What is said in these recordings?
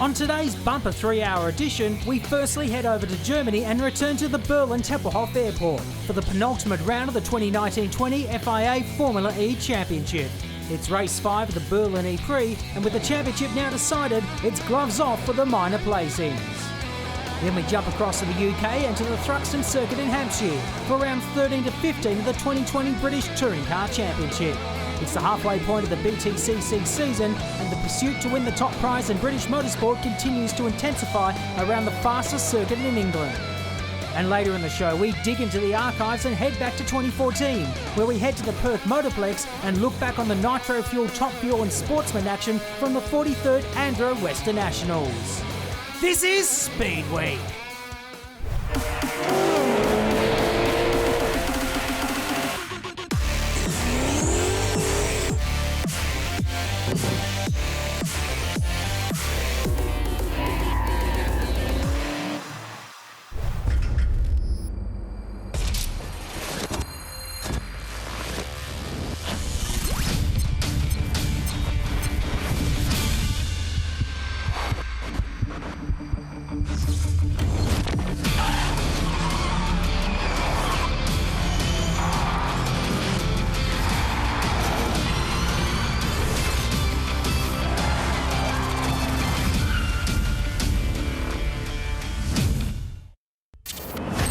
On today's bumper 3-hour edition, we firstly head over to Germany and return to the Berlin Templehof airport for the penultimate round of the 2019-20 FIA Formula E Championship. It's race 5 of the Berlin E-Prix, and with the championship now decided, it's gloves off for the minor placings. Then we jump across to the UK and to the Thruxton circuit in Hampshire for rounds 13 to 15 of the 2020 British Touring Car Championship. It's the halfway point of the BTCC season, and the pursuit to win the top prize in British motorsport continues to intensify around the fastest circuit in England. And later in the show, we dig into the archives and head back to 2014, where we head to the Perth Motorplex and look back on the Nitro Fuel Top Fuel and Sportsman action from the 43rd Andro Western Nationals. This is Speedweek.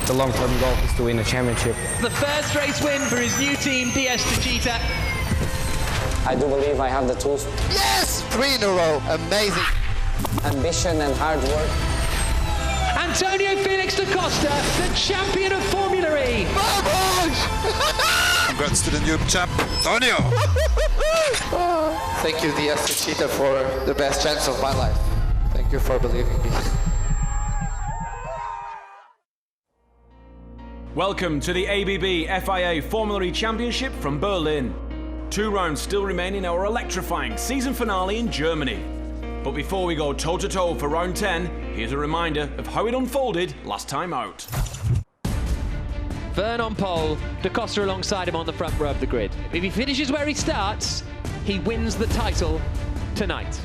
The long-term goal is to win a championship. The first race win for his new team, DS Techeetah. I do believe I have the tools. Yes! 3 in a row. Amazing. Ambition and hard work. Antonio Felix da Costa, the champion of Formula E. Congrats to the new champ, Antonio. Thank you, DS Techeetah, for the best chance of my life. Thank you for believing me. Welcome to the ABB FIA Formula E Championship from Berlin. 2 rounds still remain in our electrifying season finale in Germany. But before we go toe-to-toe for round 10, here's a reminder of how it unfolded last time out. Verne on pole, da Costa alongside him on the front row of the grid. If he finishes where he starts, he wins the title tonight.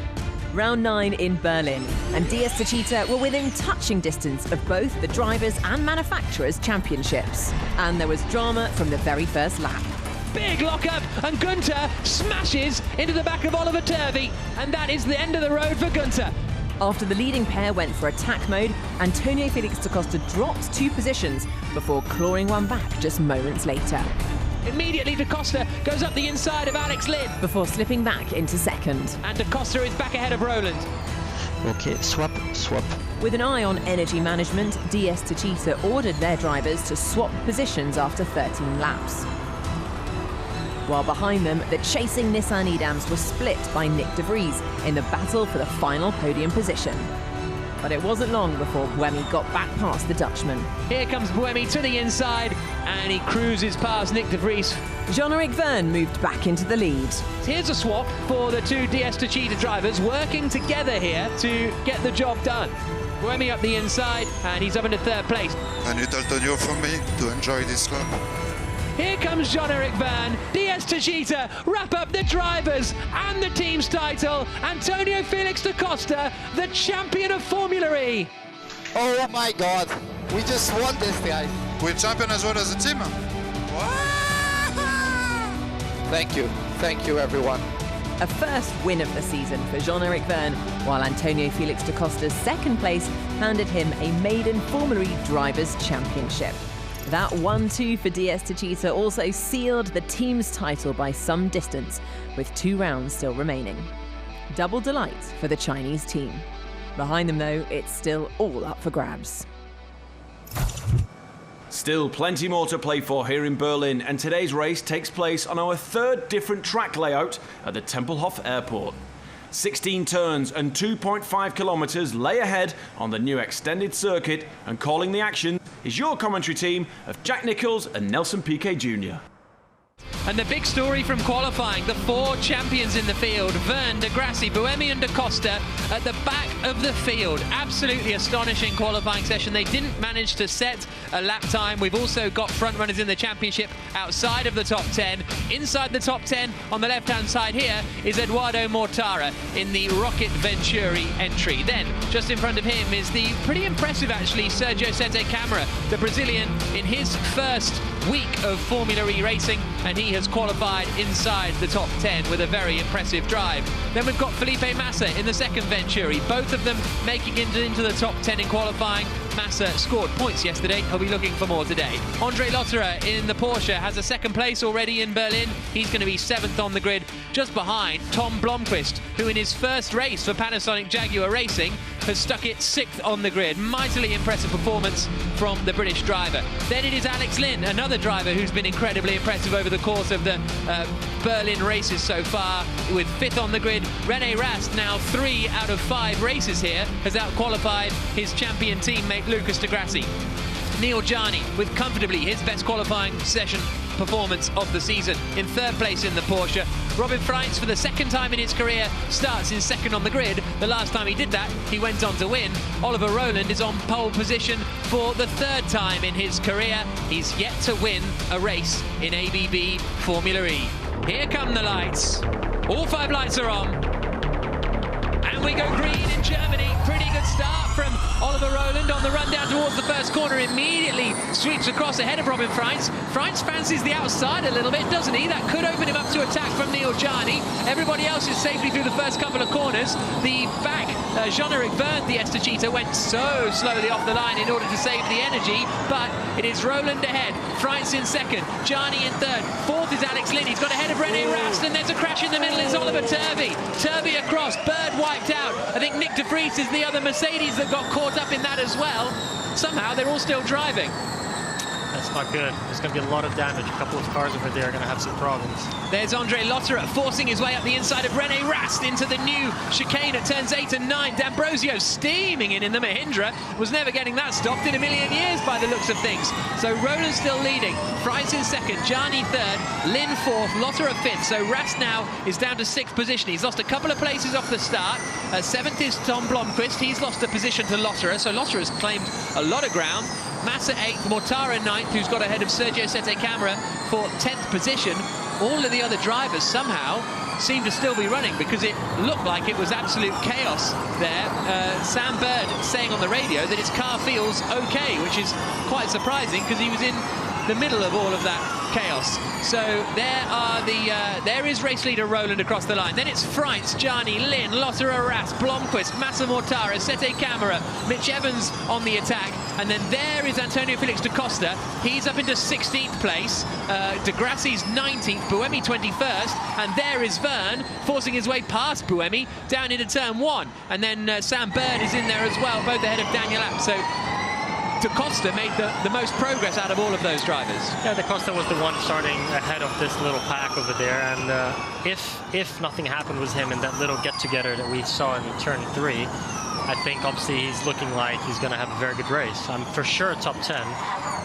Round 9 in Berlin, and DS Techeetah were within touching distance of both the Drivers' and Manufacturers' Championships. And there was drama from the very first lap. Big lockup, and Gunter smashes into the back of Oliver Turvey, and that is the end of the road for Gunter. After the leading pair went for attack mode, Antonio Felix da Costa dropped 2 positions before clawing one back just moments later. Immediately, da Costa goes up the inside of Alex Lynn. Before slipping back into second. And da Costa is back ahead of Roland. Okay, swap. With an eye on energy management, DS Techeetah ordered their drivers to swap positions after 13 laps. While behind them, the chasing Nissan Edams was split by Nick de Vries in the battle for the final podium position. But it wasn't long before Buemi got back past the Dutchman. Here comes Buemi to the inside, and he cruises past Nick de Vries. Jean-Eric Verne moved back into the lead. Here's a swap for the 2 DS Techeetah drivers working together here to get the job done. Buemi up the inside, and he's up into 3rd place. I need Antonio for me to enjoy this lap. Here comes Jean-Eric Verne. DS Techeetah wrap up the drivers and the team's title. Antonio Felix da Costa, the champion of Formula E. Oh my God. We just won this, guys. We're champion as well as a team. Thank you, everyone. A first win of the season for Jean-Eric Verne, while Antonio Felix da Costa's 2nd place handed him a maiden Formula E Drivers' Championship. That 1-2 for DS Techeetah also sealed the team's title by some distance, with 2 rounds still remaining. Double delight for the Chinese team. Behind them, though, it's still all up for grabs. Still plenty more to play for here in Berlin, and today's race takes place on our 3rd different track layout at the Tempelhof Airport. 16 turns and 2.5 kilometres lay ahead on the new extended circuit, and calling the action is your commentary team of Jack Nichols and Nelson Piquet Jr. And the big story from qualifying, the 4 champions in the field, Verne, De Grassi, Buemi and Da Costa at the back of the field. Absolutely astonishing qualifying session. They didn't manage to set a lap time. We've also got front runners in the championship outside of the top 10. Inside the top 10 on the left-hand side here is Edoardo Mortara in the Rocket Venturi entry. Then, just in front of him is the pretty impressive, actually, Sergio Sete Câmara, the Brazilian, in his first week of Formula E racing, and he has qualified inside the top 10 with a very impressive drive. Then we've got Felipe Massa in the second Venturi, both of them making it into the top 10 in qualifying. Massa scored points yesterday, he'll be looking for more today. Andre Lotterer in the Porsche has a second place already in Berlin. He's going to be 7th on the grid, just behind Tom Blomqvist, who in his first race for Panasonic Jaguar Racing has stuck it 6th on the grid. Mightily impressive performance from the British driver. Then it is Alex Lynn, another driver who's been incredibly impressive over the course of the Berlin races so far, with 5th on the grid. René Rast, now 3 out of 5 races here, has out-qualified his champion teammate Lucas Di Grassi. Neil Jarni with comfortably his best qualifying session performance of the season in 3rd place in the Porsche. Robin Freitz, for the 2nd time in his career, starts in 2nd on the grid. The last time he did that, he went on to win. Oliver Rowland is on pole position for the 3rd time in his career. He's yet to win a race in ABB Formula E. Here come the lights. All 5 lights are on. And we go green in Germany. Pretty good start from Oliver Rowland on the run down towards the first corner. Immediately sweeps across ahead of Robin Freitz. Freitz fancies the outside a little bit, doesn't he? That could open him up to attack from Neil Jarni. Everybody else is safely through the first couple of corners. The back, Jean-Eric Verne, the Estachita, went so slowly off the line in order to save the energy, but it is Rowland ahead. Freitz in 2nd, Jarni in 3rd. 4th is Alex Lynn. He's got ahead of René Rast, and there's a crash in the middle. It's Oliver Turvey. Turvey across, Bird wiped out. I think Nick de Vries is the other Mercedes that got caught up in that as well. Somehow they're all still driving. That's not good. There's going to be a lot of damage. A couple of cars over there are going to have some problems. There's Andre Lotterer forcing his way up the inside of René Rast into the new chicane at turns 8 and 9. D'Ambrosio steaming in the Mahindra. Was never getting that stopped in a million years by the looks of things. So Rowland's still leading. Freitz in 2nd, Jarni 3rd, Lynn 4th, Lotterer 5th. So Rast now is down to 6th position. He's lost a couple of places off the start. 7th is Tom Blomqvist. He's lost a position to Lotterer. So Lotterer's claimed a lot of ground. Massa 8th, Mortara 9th, who's got ahead of Sergio Sete Câmara for 10th position. All of the other drivers somehow seem to still be running, because it looked like it was absolute chaos there. Sam Bird saying on the radio that his car feels okay, which is quite surprising because he was in the middle of all of that chaos. So there is race leader Rowland across the line. Then it's Freitz, Jarni, Lynn, Lotterer, Rast, Blomqvist, Massa Mortara, Sete Câmara, Mitch Evans on the attack. And then there is Antonio Felix da Costa. He's up into 16th place. De Grassi's 19th, Buemi 21st. And there is Verne forcing his way past Buemi down into turn 1. And then Sam Bird is in there as well, both ahead of Daniel Abt. So Da Costa made the most progress out of all of those drivers. Yeah, Da Costa was the one starting ahead of this little pack over there, and if nothing happened with him in that little get-together that we saw in turn 3, I think obviously he's looking like he's going to have a very good race. I'm for sure top 10,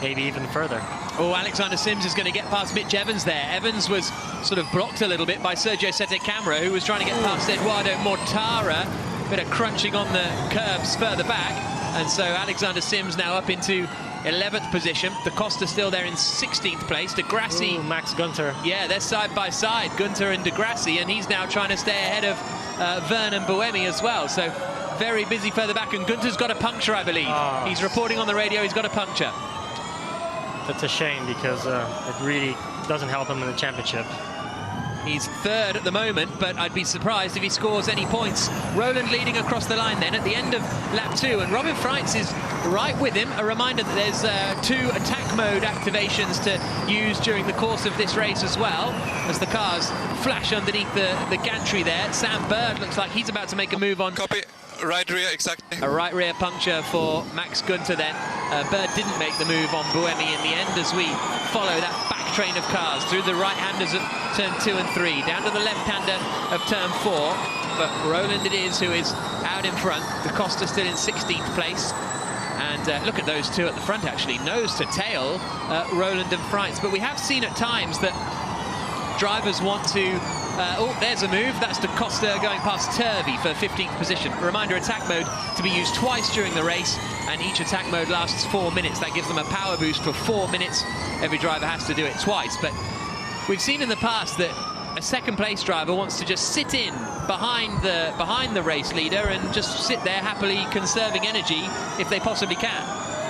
maybe even further. Oh, Alexander Sims is going to get past Mitch Evans there. Evans was sort of blocked a little bit by Sergio Sete Câmara, who was trying to get past Edoardo Mortara. Bit of crunching on the curbs further back. And so Alexander Sims now up into 11th position. Da Costa still there in 16th place. De Grassi. Ooh, Max Günther. Yeah, they're side by side, Günther and De Grassi, and he's now trying to stay ahead of Verne and Buemi as well. So very busy further back, and Günther's got a puncture, I believe. Oh. He's reporting on the radio he's got a puncture. That's a shame, because it really doesn't help him in the championship. He's 3rd at the moment, but I'd be surprised if he scores any points. Rowland leading across the line then at the end of lap 2, and Robin Freitz is right with him. A reminder that there's 2 attack mode activations to use during the course of this race as well, as the cars flash underneath the gantry there. Sam Bird looks like he's about to make a move on. Copy. Right rear, exactly. A right rear puncture for Max Günther then. Bird didn't make the move on Buemi in the end, as we follow that back train of cars through the right-handers at turn 2 and 3, down to the left-hander of turn 4. But Rowland it is who is out in front. Da Costa still in 16th place. And look at those two at the front, actually. Nose to tail, Rowland and Freitz. But we have seen at times that drivers want to... oh, there's a move. That's Da Costa going past Turvey for 15th position. A reminder, attack mode to be used twice during the race, and each attack mode lasts 4 minutes. That gives them a power boost for 4 minutes. Every driver has to do it twice, but we've seen in the past that a second place driver wants to just sit in behind the race leader and just sit there happily conserving energy if they possibly can.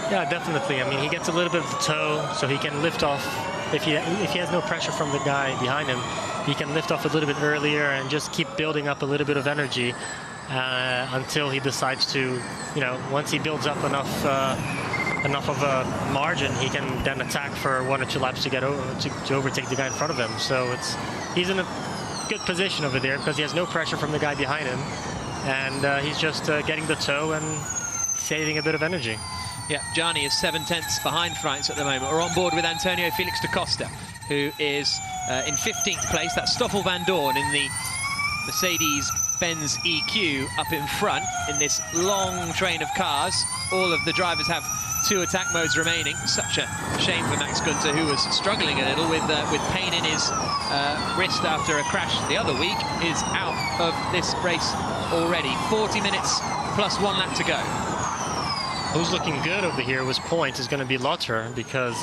Yeah, definitely. I mean, he gets a little bit of the toe, so he can lift off. If he has no pressure from the guy behind him, he can lift off a little bit earlier and just keep building up a little bit of energy until he decides to, you know, once he builds up enough of a margin, he can then attack for 1 or 2 laps to get over to overtake the guy in front of him. So he's in a good position over there because he has no pressure from the guy behind him, and he's just getting the toe and saving a bit of energy. Yeah, Gianni is 7 tenths behind Freitz at the moment. We're on board with Antonio Felix da Costa, who is in 15th place. That's Stoffel van Dorn in the Mercedes-Benz EQ up in front in this long train of cars. All of the drivers have 2 attack modes remaining. Such a shame for Max Günther, who was struggling a little with pain in his wrist after a crash the other week, is out of this race already. 40 minutes plus 1 lap to go. Who's looking good over here was Point is going to be Lotterer, because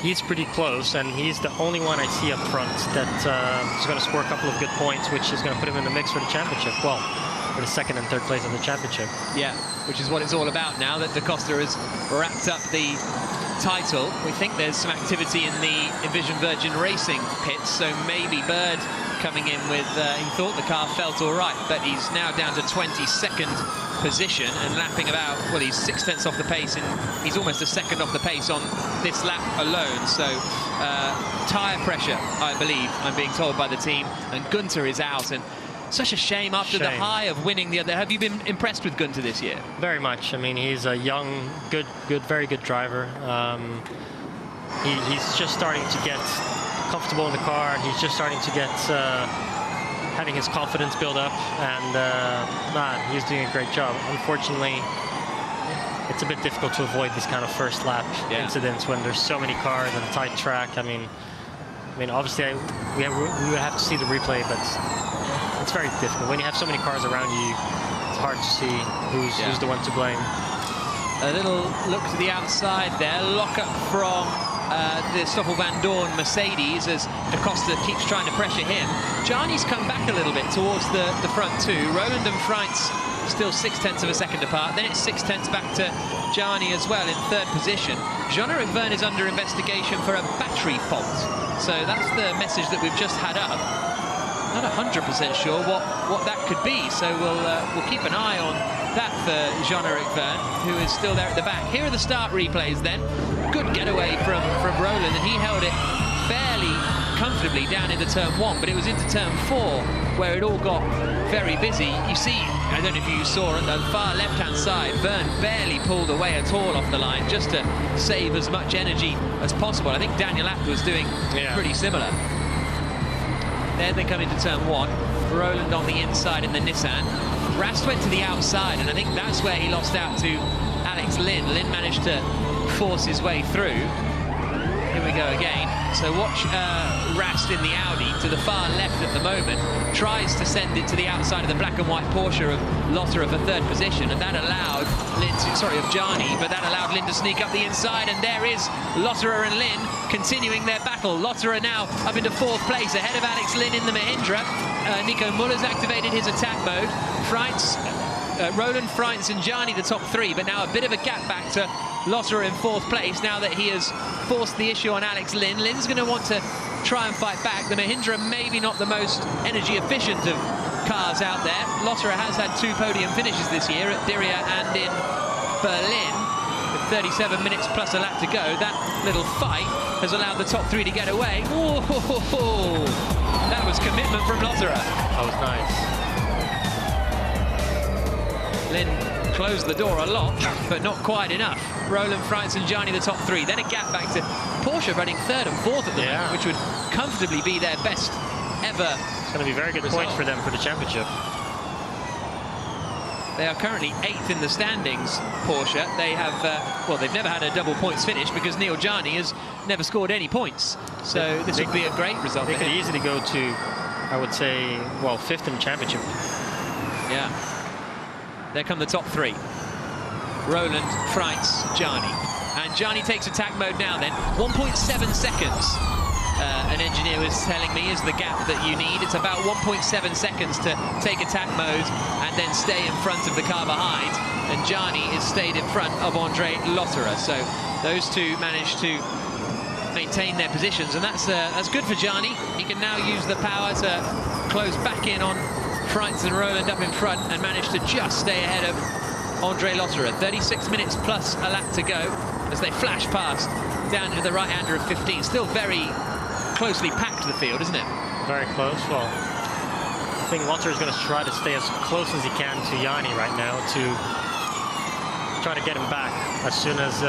he's pretty close, and he's the only one I see up front that is going to score a couple of good points, which is going to put him in the mix for the championship. Well, for the 2nd and 3rd place of the championship. Yeah, which is what it's all about now that Da Costa has wrapped up the title. We think there's some activity in the Envision Virgin Racing pits, so maybe Bird coming in with, he thought the car felt all right, but he's now down to 22nd position and lapping about, well, he's 6 tenths off the pace, and he's almost a second off the pace on this lap alone. So tyre pressure, I believe, I'm being told by the team, and Günther is out, and such a shame after the high of winning the other. Have you been impressed with Günther this year? Very much. I mean, he's a young, very good driver. He's just starting to get comfortable in the car. He's just starting to get having his confidence build up, and he's doing a great job. Unfortunately, it's a bit difficult to avoid this kind of first lap incidents when there's so many cars and a tight track. I mean, obviously we would have to see the replay, but it's very difficult when you have so many cars around you. It's hard to see who's the one to blame. A little look to the outside there, lock up from the Stoffel van Dorn Mercedes as Da Costa keeps trying to pressure him. Gianni's come back a little bit towards the front too. Roland and Freitz still 6 tenths of a second apart. Then it's 6 tenths back to Gianni as well in 3rd position. Jean-Eric Vergne is under investigation for a battery fault. So that's the message that we've just had up. Not 100% sure what that could be. So we'll keep an eye on that for Jean-Eric Vergne, who is still there at the back. Here are the start replays then. Good getaway from Roland, and he held it fairly comfortably down into turn 1, but it was into turn 4 where it all got very busy. You see, I don't know if you saw on the far left-hand side, Vergne barely pulled away at all off the line just to save as much energy as possible. I think Daniel Abt was doing pretty similar. There they come into turn 1. Roland on the inside in the Nissan. Rast went to the outside, and I think that's where he lost out to Alex Lynn. Lynn managed to force his way through. Here we go again. So watch Rast in the Audi to the far left at the moment. Tries to send it to the outside of the black and white Porsche of Lotterer for 3rd position, and that allowed Lynn of Gianni, but that allowed Lynn to sneak up the inside, and there is Lotterer and Lynn continuing their battle. Lotterer now up into 4th place ahead of Alex Lynn in the Mahindra. Nico Muller's activated his attack mode. Freitz, Roland, Freitz and Gianni the top 3, but now a bit of a gap back to Lotterer in 4th place now that he has forced the issue on Alex Lynn. Lynn's going to want to try and fight back. The Mahindra maybe not the most energy efficient of cars out there. Lotterer has had 2 podium finishes this year at Diriyah and in Berlin. With 37 minutes plus a lap to go, that little fight has allowed the top 3 to get away. Whoa, that was commitment from Lotterer. That was nice. Lynn closed the door a lot, but not quite enough. Roland, Freitz and Gianni the top 3. Then a gap back to Porsche running 3rd and 4th at the moment, which would comfortably be their best ever. It's going to be very good points for them for the championship. They are currently 8th in the standings, Porsche. They have, well, they've never had a double points finish because Neil Gianni has never scored any points. So this would be a great result. They could easily go to, I would say, well, 5th in the championship. Yeah. There come the top 3. Roland, Freitz, Gianni. And Gianni takes attack mode now then. 1.7 seconds, an engineer was telling me, is the gap that you need. It's about 1.7 seconds to take attack mode and then stay in front of the car behind. And Gianni is stayed in front of Andre Lotterer. So those two managed to maintain their positions, and that's good for Gianni. He can now use the power to close back in on Freitz and Roland up in front and manage to just stay ahead of Andre Lotterer. 36 minutes plus a lap to go as they flash past down to the right-hander of 15. Still very closely packed, the field, isn't it? Very close. Well, I think Lotterer is going to try to stay as close as he can to Gianni right now to try to get him back as soon as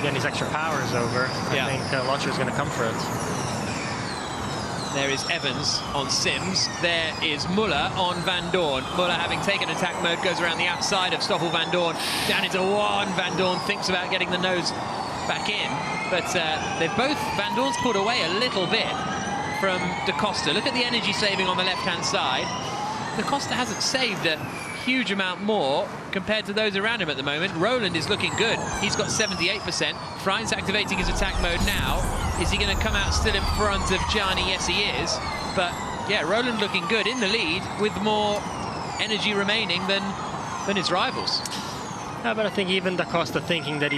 Gianni's extra power is over. I think Lotterer is going to come for it. There is Evans on Sims. There is Muller on Van Dorn. Muller, having taken attack mode, goes around the outside of Stoffel Van Dorn. Down into 1. Van Dorn thinks about getting the nose back in. But they've both... Van Dorn's pulled away a little bit from Da Costa. Look at the energy saving on the left-hand side. Da Costa hasn't saved a huge amount more compared to those around him at the moment. Roland is looking good. He's got 78%. Freitz activating his attack mode now. Is he going to come out still in front of Gianni? Yes, he is. But yeah, Roland looking good in the lead with more energy remaining than his rivals. Yeah, but I think even Da Costa thinking that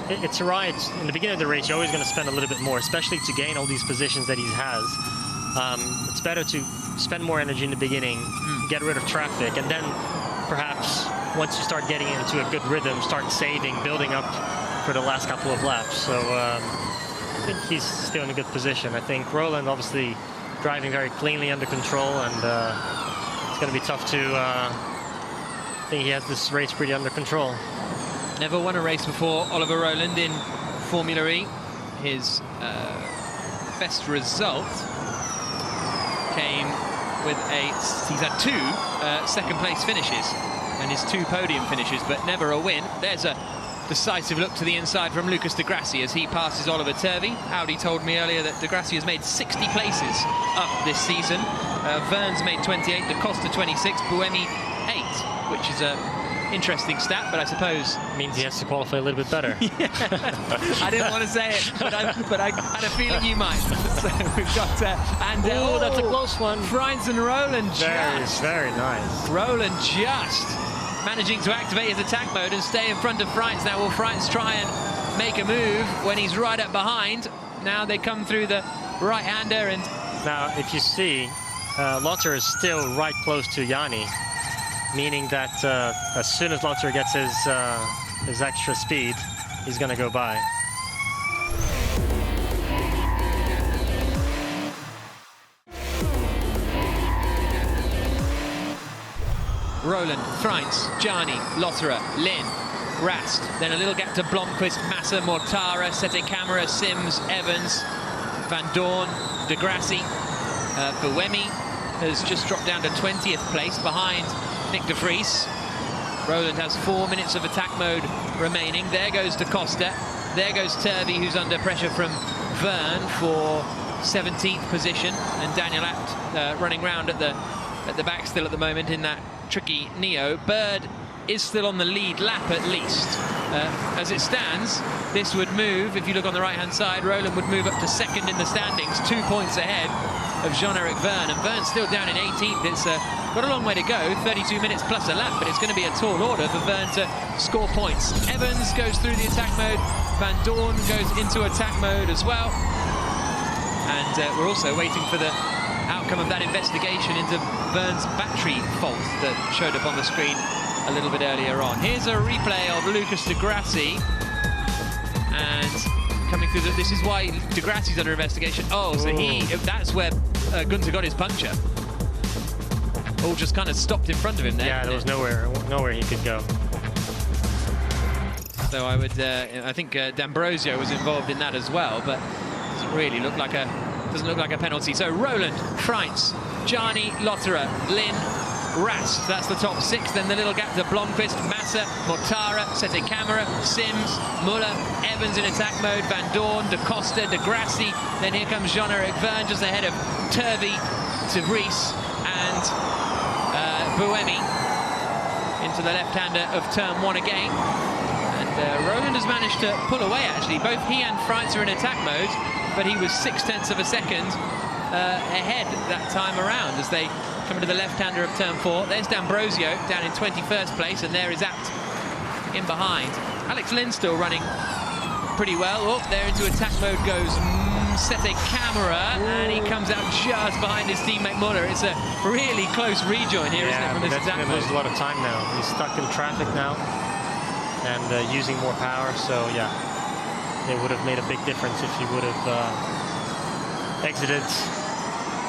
it's right. In the beginning of the race, you're always going to spend a little bit more, especially to gain all these positions that he has. It's better to spend more energy in the beginning, get rid of traffic, and then perhaps once you start getting into a good rhythm, start saving, building up for the last couple of laps. So I think he's still in a good position. I think Roland obviously driving very cleanly, under control, and it's going to be tough to... I think he has this race pretty under control. Never won a race before, Oliver Roland, in Formula E. His best result came with he's had 2 second place finishes and his 2 podium finishes, but never a win. There's a decisive look to the inside from Lucas Di Grassi as he passes Oliver Turvey. Audi told me earlier that Di Grassi has made 60 places up this season. Verne's made 28, Da Costa 26, Buemi 8, which is a interesting stat, but I suppose means he has to qualify a little bit better. I didn't want to say it, but I had a feeling you might. So we've got oh, that's a close one. Freitz and Roland. Very nice. Roland just managing to activate his attack mode and stay in front of Freitz. Now will Freitz try and make a move when he's right up behind? Now they come through the right-hander, and now if you see, Lotterer is still right close to Gianni, meaning that as soon as Lotterer gets his extra speed, he's going to go by. Roland, Freitz, Gianni, Lotterer, Lin, Rast, then a little gap to Blomqvist, Massa, Mortara, Sette Camera, Sims, Evans, Van Dorn, Di Grassi. Buemi has just dropped down to 20th place behind Nick de Vries. Roland has 4 minutes of attack mode remaining. There goes Da Costa. There goes Turvey, who's under pressure from Verne for 17th position, and Daniel Abt running round at the back still at the moment in that tricky Neo. Bird is still on the lead lap at least. As it stands, this would move, if you look on the right-hand side, Roland would move up to 2nd in the standings, 2 points ahead of Jean-Eric Verne, and Verne's still down in 18th. It's got a long way to go, 32 minutes plus a lap, but it's going to be a tall order for Verne to score points. Evans goes through the attack mode, Van Dorn goes into attack mode as well, and we're also waiting for the outcome of that investigation into Verne's battery fault that showed up on the screen a little bit earlier on. Here's a replay of Lucas Di Grassi, and coming through this is why Di Grassi's under investigation. Oh, so that's where Gunther got his puncture. All just kind of stopped in front of him there. Yeah, there was nowhere he could go. So I would, I think D'Ambrosio was involved in that as well, but doesn't really look like a penalty. So Roland, Freitz, Gianni, Lotterer, Lin, Rast, that's the top 6. Then the little gap to Blomqvist, Massa, Mortara, Sette Camera, Sims, Muller, Evans in attack mode, Van Dorn, De Costa, De Grassi. Then here comes Jean-Eric Verne just ahead of Turvey, De Vries and Buemi into the left-hander of turn 1 again. And Roland has managed to pull away, actually. Both he and Freitz are in attack mode, but he was 0.6 of a second ahead that time around as they come into the left-hander of turn 4. There's D'Ambrosio down in 21st place, and there is Abt in behind. Alex Lynn still running pretty well. Oh, there into attack mode goes Sette Camera, and he comes out just behind his teammate Muller. It's a really close rejoin here, isn't it, from this attack mode? Loses a lot of time now. He's stuck in traffic now and using more power, so yeah, it would have made a big difference if he would have exited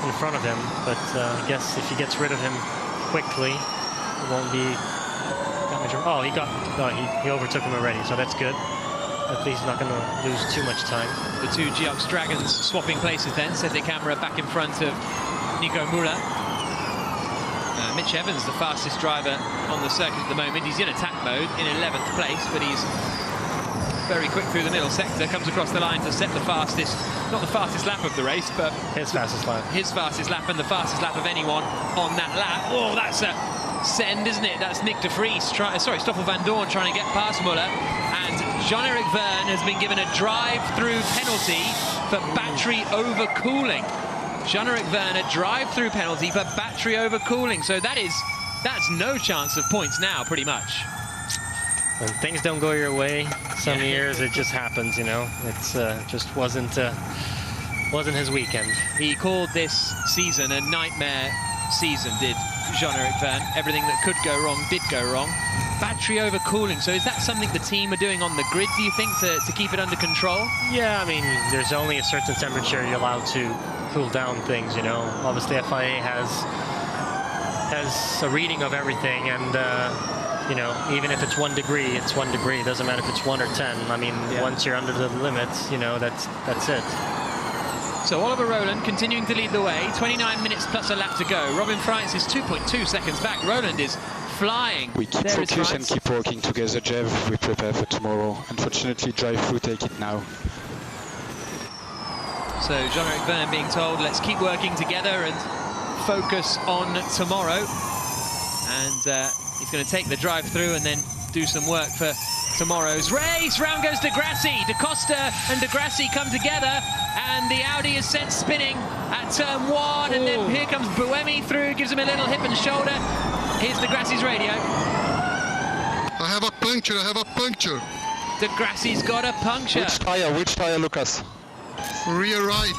in front of him, but I guess if he gets rid of him quickly, it won't be that much. Oh, he overtook him already, so that's good. At least he's not going to lose too much time. The two Geox Dragons swapping places then. Sette Camera back in front of Nico Müller. Mitch Evans, the fastest driver on the circuit at the moment. He's in attack mode in 11th place, but he's very quick through the middle sector, comes across the line to set the fastest, not the fastest lap of the race, but his fastest lap. His fastest lap and the fastest lap of anyone on that lap. Oh, that's a send, isn't it? That's Nick de Vries, Stoffel Van Dorn trying to get past Muller. And Jean-Eric Verne has been given a drive-through penalty for battery overcooling. Jean-Eric Verne, a drive-through penalty for battery overcooling. So that's no chance of points now, pretty much. When things don't go your way, some years it just happens, you know. It's just wasn't his weekend. He called this season a nightmare season, did Jean-Eric Verne. Everything that could go wrong did go wrong. Battery overcooling, so is that something the team are doing on the grid, do you think, to keep it under control? Yeah, I mean, there's only a certain temperature you're allowed to cool down things, you know. Obviously, FIA has a reading of everything, and you know, even if it's 1 degree, it's 1 degree. It doesn't matter if it's 1 or 10. I mean, once you're under the limits, you know, that's it. So Oliver Roland continuing to lead the way. 29 minutes plus a lap to go. Robin Freitz is 2.2 seconds back. Roland is flying. We keep focused and keep working together, Jeff. We prepare for tomorrow. Unfortunately, drive-through take it now. So Jean-Eric Verne being told, let's keep working together and focus on tomorrow. And he's going to take the drive-through and then do some work for tomorrow's race. Round goes De Grassi. De Costa and De Grassi come together, and the Audi is sent spinning at turn 1. And then here comes Buemi through, gives him a little hip and shoulder. Here's De Grassi's radio. I have a puncture. De Grassi's got a puncture. Which tire, Lucas? Rear right.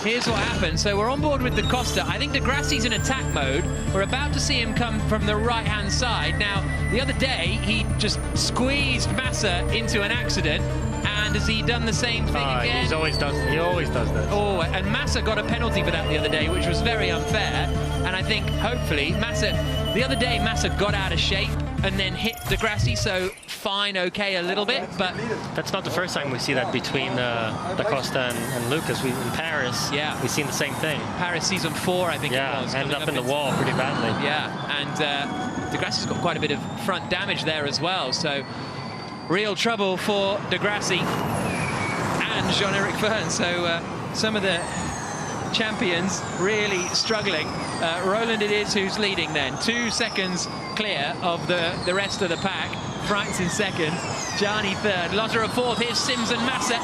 Here's what happened. So we're on board with De Costa. I think De Grassi's in attack mode. We're about to see him come from the right-hand side. Now, the other day, he just squeezed Massa into an accident. And has he done the same thing again? He always does that. Oh, and Massa got a penalty for that the other day, which was very unfair. And I think, hopefully, the other day, Massa got out of shape and then hit De Grassi, so fine, okay, a little bit, but... That's not the first time we see that between Da Costa and Lucas. In Paris, we've seen the same thing. Paris season 4, I think it was. Ended up in the wall pretty badly. Yeah, and De Grassi's got quite a bit of front damage there as well, so real trouble for De Grassi and Jean-Eric Verne. So some of the champions really struggling. Roland it is who's leading then. 2 seconds clear of the rest of the pack. Freitz in second, Gianni third, Lotterer fourth. Here's Sims and Massa.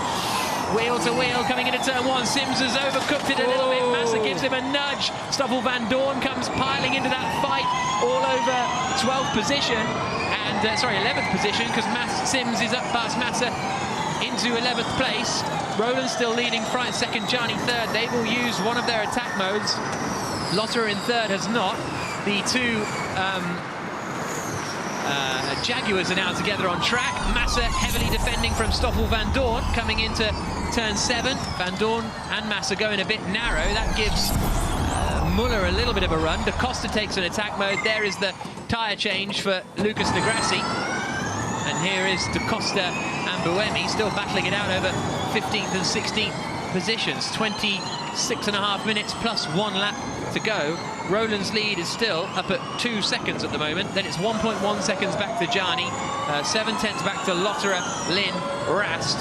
Wheel to wheel coming into turn 1. Sims has overcooked it a little bit. Massa gives him a nudge. Stoffel Van Dorn comes piling into that fight all over 12th position. And, 11th position, because Sims is up past Massa into 11th place. Roland still leading, Freitz second, Gianni third. They will use one of their attack modes. Lotterer in third has not. The two Jaguars are now together on track. Massa heavily defending from Stoffel Van Dorn coming into turn 7. Van Dorn and Massa going a bit narrow. That gives Muller a little bit of a run. De Costa takes an attack mode. There is the tyre change for Lucas De Grassi. And here is De Costa and Buemi still battling it out over 15th and 16th positions. 26.5 minutes plus 1 lap to go. Roland's lead is still up at 2 seconds at the moment. Then it's 1.1 seconds back to Gianni, 7/10 back to Lotterer, Lin, Rast,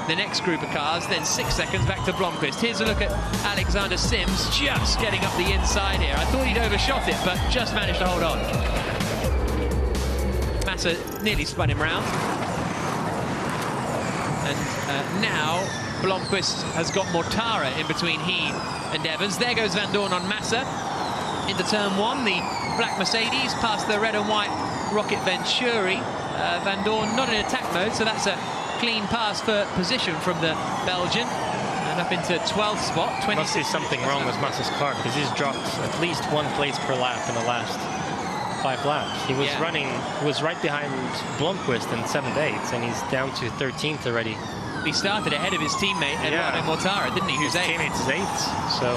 the next group of cars, then 6 seconds back to Blomqvist. Here's a look at Alexander Sims just getting up the inside here. I thought he'd overshot it, but just managed to hold on. Massa nearly spun him round. And now Blomqvist has got Mortara in between he and Evans. There goes Van Dorn on Massa into turn 1. The black Mercedes past the red and white Rocket Venturi. Van Dorn not in attack mode, so that's a clean pass for position from the Belgian. And up into 12th spot. Must be something wrong with Massa's car, because he's dropped at least 1 place per lap in the last 5 laps. He was he was right behind Blomqvist in 7th, 8th, and he's down to 13th already. He started ahead of his teammate Eduardo Mortara, didn't he? Who's 8th? His teammate is 8th, so...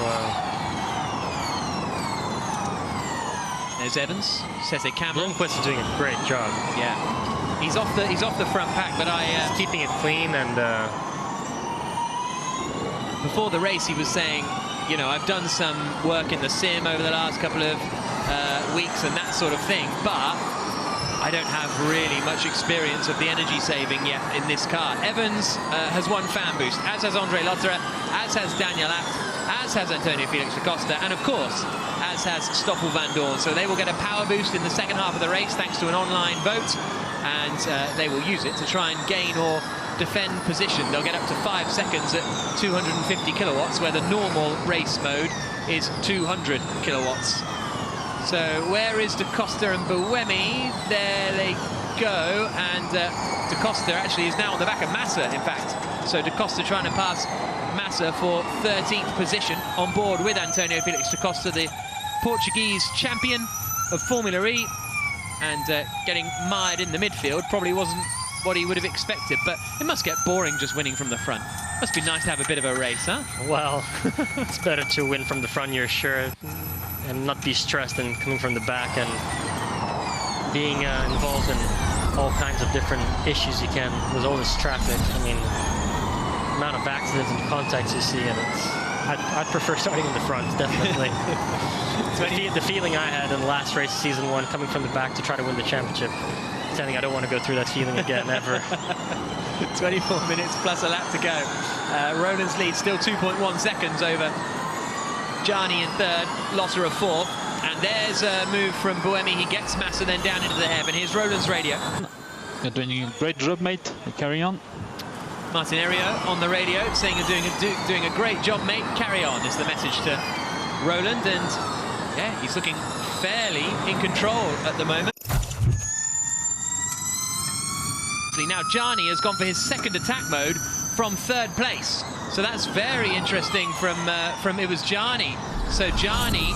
There's Evans, Cesse Campbell. Blomqvist is doing a great job. Yeah, he's off the front pack, but he's keeping it clean. And before the race, he was saying, you know, I've done some work in the sim over the last couple of weeks and that sort of thing, but I don't have really much experience of the energy saving yet in this car. Evans has won fan boost, as has Andre Lotterer, as has Daniel Abt, as has Antonio Felix da Costa, and of course, as has Stoffel Van Dorn. So they will get a power boost in the second half of the race thanks to an online vote, and they will use it to try and gain or defend position. They'll get up to 5 seconds at 250 kilowatts, where the normal race mode is 200 kilowatts. So where is da Costa and Buemi? There they go, and da Costa actually is now on the back of Massa, in fact. So da Costa trying to pass Massa for 13th position on board with Antonio Felix da Costa, the Portuguese champion of Formula E, and getting mired in the midfield. Probably wasn't what he would have expected, but it must get boring just winning from the front. Must be nice to have a bit of a race, huh? Well, it's better to win from the front, you're sure, and not be stressed and coming from the back and being involved in all kinds of different issues you can with all this traffic. I mean, the amount of accidents and contacts you see, and I'd prefer starting in the front, definitely. The feeling I had in the last race of season 1, coming from the back to try to win the championship, saying I don't want to go through that feeling again, ever. 24 minutes plus a lap to go. Roland's lead still 2.1 seconds over Gianni in 3rd, Lotterer 4th. And there's a move from Buemi. He gets Massa then down into the hairpin. Here's Roland's radio. You're doing a great job, mate. Carry on. Martin Eriot on the radio saying you're doing a great job, mate. Carry on is the message to Roland. And yeah, he's looking fairly in control at the moment. Now Gianni has gone for his 2nd attack mode from 3rd place, so that's very interesting from it was Gianni. So Gianni,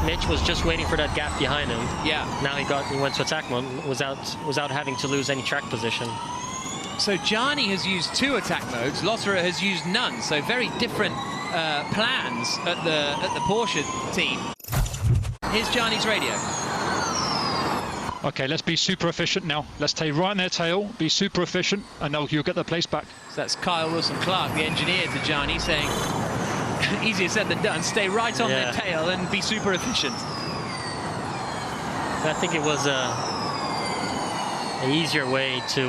Mitch was just waiting for that gap behind him. Yeah. Now he went to attack mode without having to lose any track position. So Gianni has used 2 attack modes. Lotterer has used none. So very different plans at the Porsche team. Here's Gianni's radio. Okay, let's be super efficient now. Let's stay right in their tail, be super efficient, and you'll get the place back. So that's Kyle Wilson-Clark, the engineer, to Gianni, saying, easier said than done, stay right on their tail and be super efficient. I think it was an easier way to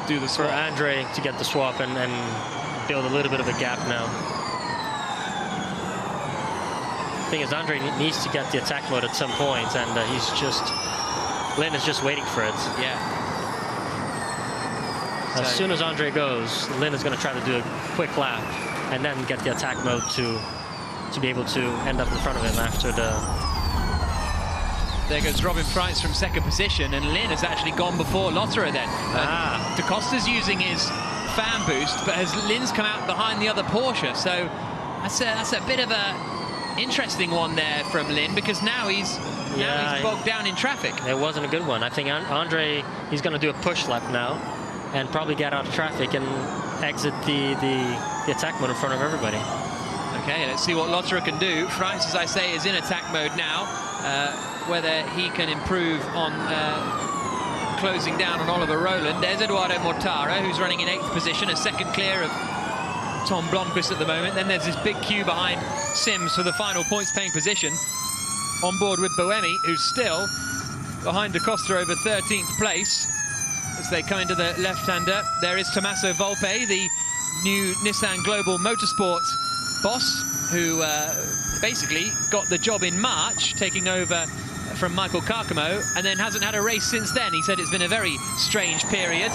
do the swap. For Andre to get the swap and build a little bit of a gap now. The thing is, Andre needs to get the attack mode at some point, and Lin is just waiting for it. Yeah. As soon as Andre goes, Lin is going to try to do a quick lap and then get the attack mode to be able to end up in front of him after the... There goes Robin Price from 2nd position, and Lin has actually gone before Lotterer then. Da Costa's using his fan boost, but Lin's come out behind the other Porsche, so that's a bit of a interesting one there from Lin, because now he's bogged down in traffic. It wasn't a good one. I think Andre, he's going to do a push lap now and probably get out of traffic and exit the attack mode in front of everybody. Okay, let's see what Lotterer can do. France, as I say, is in attack mode now. Whether he can improve on closing down on Oliver Roland. There's Eduardo Mortara, who's running in 8th position, a 2nd clear of Tom Blomqvist at the moment. Then there's this big queue behind Sims for the final points-paying position. On board with Buemi, who's still behind Da Costa over 13th place. As they come into the left-hander, there is Tommaso Volpe, the new Nissan Global Motorsport boss, who basically got the job in March, taking over from Michael Carcamo, and then hasn't had a race since then. He said it's been a very strange period.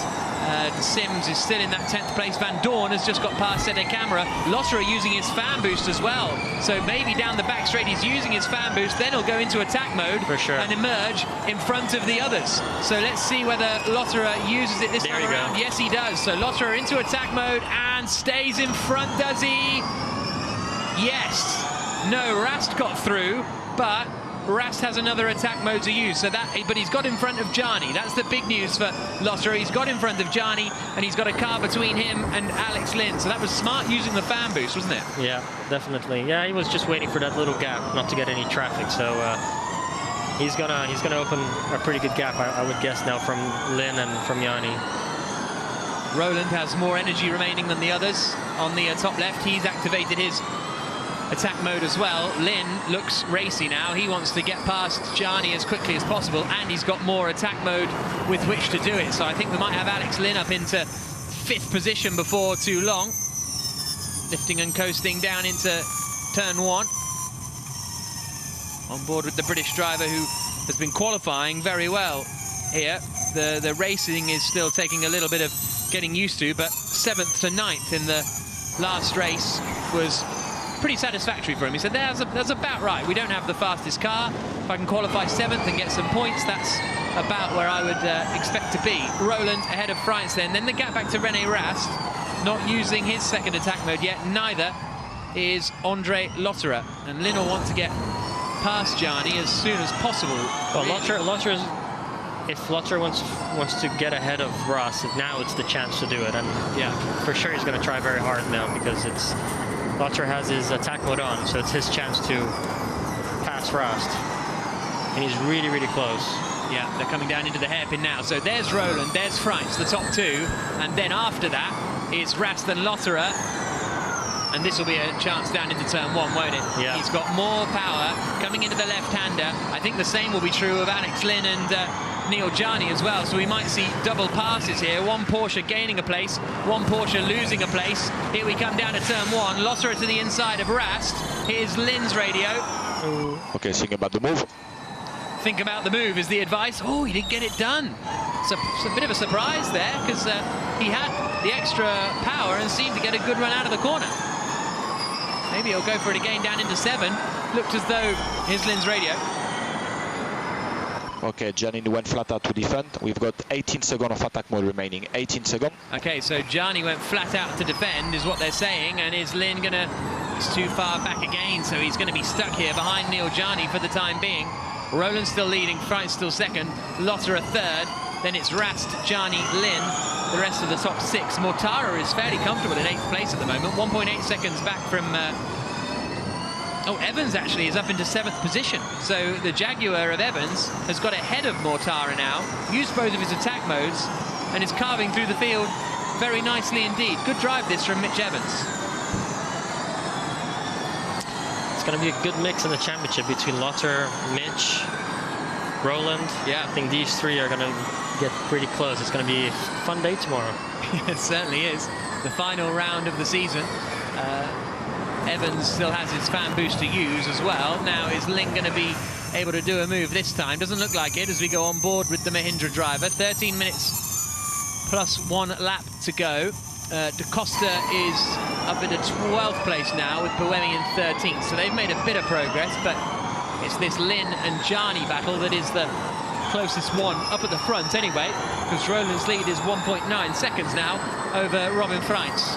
Sims is still in that 10th place. Van Dorn has just got past Sede Camera. Lotterer using his fan boost as well. So maybe down the back straight he's using his fan boost, then he'll go into attack mode for sure and emerge in front of the others. So let's see whether Lotterer uses it this time around. Go. Yes, he does. So Lotterer into attack mode and stays in front, does he? Yes. No, Rast got through, but Rast has another attack mode to use, but he's got in front of Gianni. That's the big news for Lotterer. He's got in front of Gianni, and he's got a car between him and Alex Lynn. So that was smart using the fan boost, wasn't it? Yeah, definitely. Yeah, he was just waiting for that little gap, not to get any traffic. So he's gonna open a pretty good gap, I would guess now, from Lynn and from Gianni. Roland has more energy remaining than the others. On the top left, he's activated his attack mode as well. Lynn looks racy now. He wants to get past Gianni as quickly as possible, and he's got more attack mode with which to do it. So I think we might have Alex Lynn up into 5th position before too long. Lifting and coasting down into turn 1. On board with the British driver who has been qualifying very well here. The racing is still taking a little bit of getting used to, but 7th to 9th in the last race was pretty satisfactory for him. He said, that's about right. We don't have the fastest car. If I can qualify 7th and get some points, that's about where I would expect to be. Roland ahead of Freitz then. Then the gap back to René Rast, not using his second attack mode yet. Neither is Andre Lotterer. And Lynn will want to get past Gianni as soon as possible. Well, Lotterer's, if Lotterer wants to get ahead of Rast, now it's the chance to do it. And yeah, for sure he's going to try very hard now, because Lotterer has his attack mode on, so it's his chance to pass Rast. And he's really, really close. Yeah, they're coming down into the hairpin now. So there's Roland, there's Freitz, the top two. And then after that, it's Rast and Lotterer. And this will be a chance down into turn 1, won't it? Yeah. He's got more power coming into the left-hander. I think the same will be true of Alex Lynn and Neil Gianni as well. So we might see double passes here. One Porsche gaining a place, one Porsche losing a place. Here we come down to turn 1. Lotterer to the inside of Rast. Here's Lynn's radio. Okay, think about the move. Think about the move is the advice. Oh, he didn't get it done. It's a bit of a surprise there, because he had the extra power and seemed to get a good run out of the corner. Maybe he'll go for it again down into 7. Looked as though here's Lynn's radio. Okay, Gianni went flat out to defend. We've got 18 seconds of attack mode remaining. 18 seconds. Okay, so Gianni went flat out to defend, is what they're saying. And is Lynn gonna... It's too far back again, so he's going to be stuck here behind Neil Gianni for the time being. Roland's still leading, Freitz still second, Lotterer third. Then it's Rast, Gianni, Lynn. The rest of the top 6. Mortara is fairly comfortable in 8th place at the moment. 1.8 seconds back from... Evans actually is up into 7th position. So the Jaguar of Evans has got ahead of Mortara now, used both of his attack modes, and is carving through the field very nicely indeed. Good drive this from Mitch Evans. It's going to be a good mix in the championship between Lotterer, Mitch, Roland. Yeah, I think these 3 are going to get pretty close. It's going to be a fun day tomorrow. It certainly is. The final round of the season. Evans still has his fan boost to use as well. Now is Lynn going to be able to do a move this time? Doesn't look like it as we go on board with the Mahindra driver. 13 minutes plus 1 lap to go. Da Costa is up into 12th place now with Buemi in 13th. So they've made a bit of progress, but it's this Lynn and Gianni battle that is the closest one up at the front anyway, because Roland's lead is 1.9 seconds now over Robin Freitz.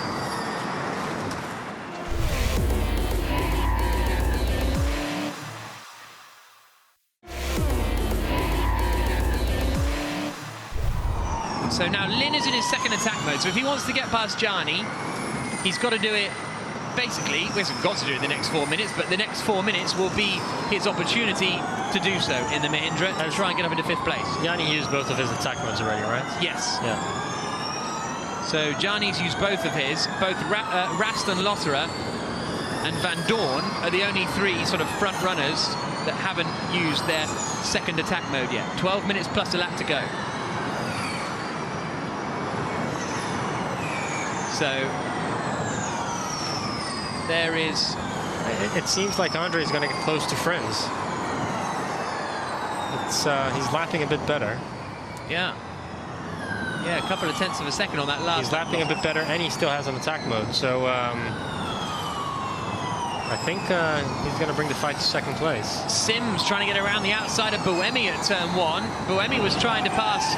So now Lynn is in his second attack mode. So if he wants to get past Gianni, he's got to do it basically. He hasn't got to do it in the next 4 minutes, but the next 4 minutes will be his opportunity to do so in the Mahindra and try and get up into 5th place. Gianni used both of his attack modes already, right? Yes. Yeah. So Gianni's used both of his. Both Rast and Lotterer and Van Dorn are the only three sort of front runners that haven't used their second attack mode yet. 12 minutes plus a lap to go. So there is... It seems like Andre is going to get close to Friends. He's lapping a bit better. Yeah. Yeah, a couple of tenths of a second on that last. He's lapping a bit better, and he still has an attack mode. So I think he's going to bring the fight to second place. Sims trying to get around the outside of Buemi at turn 1. Buemi was trying to pass...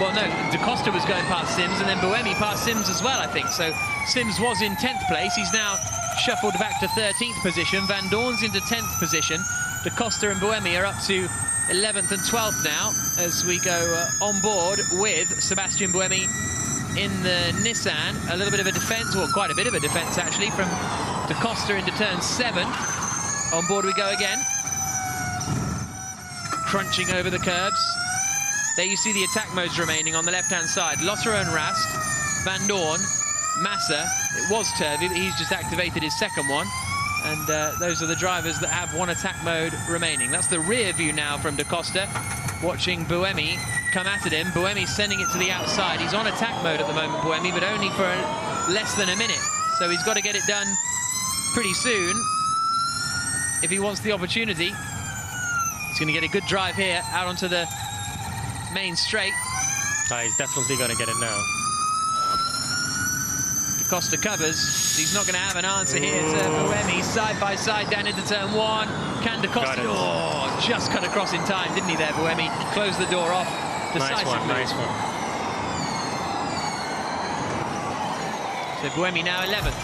well, no, Da Costa was going past Sims, and then Buemi passed Sims as well, I think. So Sims was in 10th place. He's now shuffled back to 13th position. Van Dorn's into 10th position. Da Costa and Buemi are up to 11th and 12th now as we go on board with Sebastian Buemi in the Nissan. A little bit of a defence, or quite a bit of a defence actually, from Da Costa into turn 7. On board we go again. Crunching over the curbs. There you see the attack modes remaining on the left-hand side. Lotterer and Rast, Van Dorn, Massa. It was Turvey, but he's just activated his second one. And those are the drivers that have one attack mode remaining. That's the rear view now from Da Costa, watching Buemi come at him. Buemi sending it to the outside. He's on attack mode at the moment, Buemi, but only for less than a minute. So he's got to get it done pretty soon if he wants the opportunity. He's going to get a good drive here out onto the main straight. He's definitely going to get it now. Da Costa covers. He's not going to have an answer here to Buemi. Side by side down into turn 1. Can Da Costa... Oh, just cut across in time, didn't he there, Buemi? Closed the door off decisively. Nice one. So Buemi now 11th.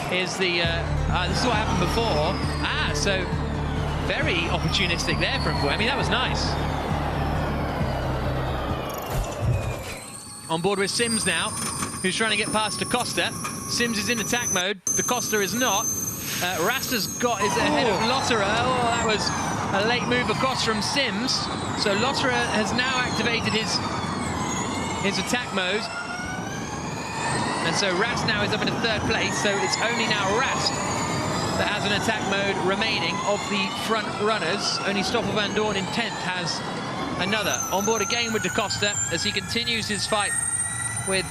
Here's the... this is what happened before. So very opportunistic there from Buemi. That was nice. On board with Sims now, who's trying to get past Da Costa. Sims is in attack mode. Da Costa is not. Rasta's got is ahead of Lotterer. Oh, that was a late move across from Sims. So Lotterer has now activated his attack mode. And so Rast now is up into 3rd place. So it's only now Rast that has an attack mode remaining of the front runners. Only Stoffel Van Dorn in 10th has another. On board again with Da Costa as he continues his fight with